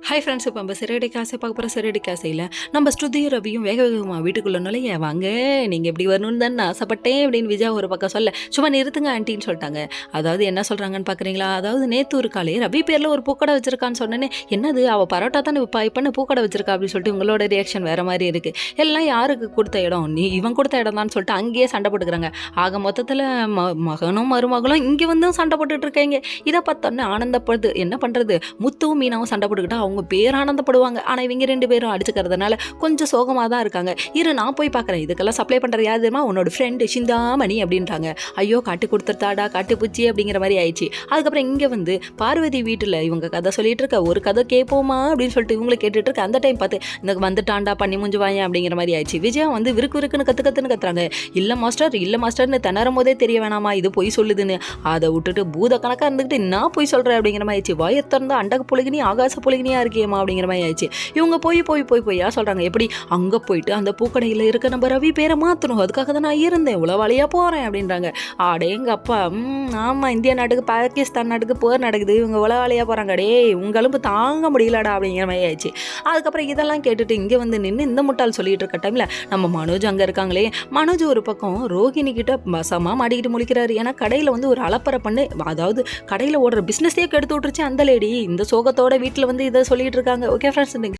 Hi friends, இப்போ நம்ம சிறகடி காசை பார்க்க போகிற சிறகடி காசையில் நம்ம ஸ்ருதியும் ரவியும் வேக வேகமாக வீட்டுக்குள்ள நுழைய வாங்க, நீங்கள் எப்படி வரணும்னு தான் நான் ஆசைப்பட்டேன் அப்படின்னு விஜயா ஒரு பக்கம் சொல்ல, சும்மா நிறுத்துங்க ஆண்டின்னு சொல்லிட்டாங்க. அதாவது என்ன சொல்கிறாங்கன்னு பார்க்குறீங்களா? அதாவது நேற்று ஒரு காலே ரவி பேரில் ஒரு பூக்கடை வச்சிருக்கான்னு சொன்னேன்னே, என்னது அவள் பரோட்டா தானே விற்பா, இப்போ பூக்கடை வச்சிருக்கா அப்படின்னு சொல்லிட்டு உங்களோட ரியாக்ஷன் வேறு மாதிரி இருக்குது. எல்லாம் யாருக்கு கொடுத்த இடம், நீ இவன் கொடுத்த இடம் தான் சொல்லிட்டு அங்கேயே சண்டை போட்டுக்கிறாங்க. ஆக மொத்தத்தில் மகனும் மருமகளும் இங்கே வந்து சண்டை போட்டுட்டு இருக்காங்க. இதை பார்த்தோன்னே ஆனந்தப்படுது. என்ன பண்ணுறது, முத்துவும் மீனாவும் சண்டை போட்டுக்கிட்டா அவங்க பேரானந்தப்படுவாங்க. ஆனால் இவங்க 2 பேரும் அடிச்சுக்கிறதுனால கொஞ்சம் சோகமாக தான் இருக்காங்க. நான் போய் பார்க்குறேன், இதுக்கெல்லாம் சப்ளை பண்ணுறது யார் தெரியுமா, உன்னோட ஃப்ரெண்டு சிந்தாமணி அப்படின்ட்டாங்க. ஐயோ காட்டு கொடுத்துருத்தாடா காட்டு பூச்சி அப்படிங்கிற மாதிரி ஆயிடுச்சு. அதுக்கப்புறம் இங்கே வந்து பார்வதி வீட்டில் இவங்க கதை சொல்லிட்டு இருக்க, ஒரு கதை கேட்போமா அப்படின்னு சொல்லிட்டு இவங்களை கேட்டுட்டு இருக்க. அந்த டைம் பார்த்து இந்த வந்துட்டாண்டா பண்ணி முஞ்சு வாங்க அப்படிங்கிற மாதிரி ஆயிடுச்சு. விஜயா வந்து விருக்கு விருக்குன்னு கற்றுன்னு கத்துறாங்க. இல்லை மாஸ்டர்னு திணறும் போதே தெரிய வேணாமா இது பொய் சொல்லுதுன்னு. அதை விட்டுட்டு பூத கணக்காக இருந்துக்கிட்டு நான் பொய் சொல்கிறேன் அப்படிங்கிற மாதிரி ஆயிடுச்சு. வயத்திறந்து அண்டக புலகினி ஆகாச புலகினியாக இருக்கேம்மா அப்படிங்கிற மாதிரி ஆயிடுச்சு. இவங்க பொய்யா சொல்கிறாங்க. எப்படி அங்கே போயிட்டு அந்த பூக்கடையில் இருக்க நம்ம ரவி பேரை மாற்றணும், அதுக்காக தான் நான் இருந்தேன், உளவாளியாக போகிறேன் அப்படின்றாங்க. எங்கள் அப்பா ஆமாம், இந்தியா நாட்டுக்கு பாகிஸ்தான் நாட்டுக்கு போர் நடக்குது, இவங்க உளவாளியாக போகிறாங்க. உங்களும் தாங்க முடியலடா அப்படிங்கிற மாதிரி ஆயிடுச்சு. அதுக்கப்புறம் இதெல்லாம் கேட்டுட்டு இங்கே வந்து நின்று இந்த முட்டால் சொல்லிட்டு இருக்க டைமில் நம்ம மனோஜ் அங்கே இருக்காங்களே. மனோஜ் ஒரு பக்கம் ரோஹிணி கிட்ட வசமாக மாடிக்கிட்டு முழிக்கிறாரு. ஏன்னா கடையில் வந்து ஒரு அலப்பறை பண்ணு, அதாவது கடையில் ஓடுற பிஸ்னஸே கெடுத்து விட்டுருச்சு அந்த லேடி. இந்த சோகத்தோட வீட்டில் வந்து இதை சொல்லிட்டு இருக்காங்க. Okay friends.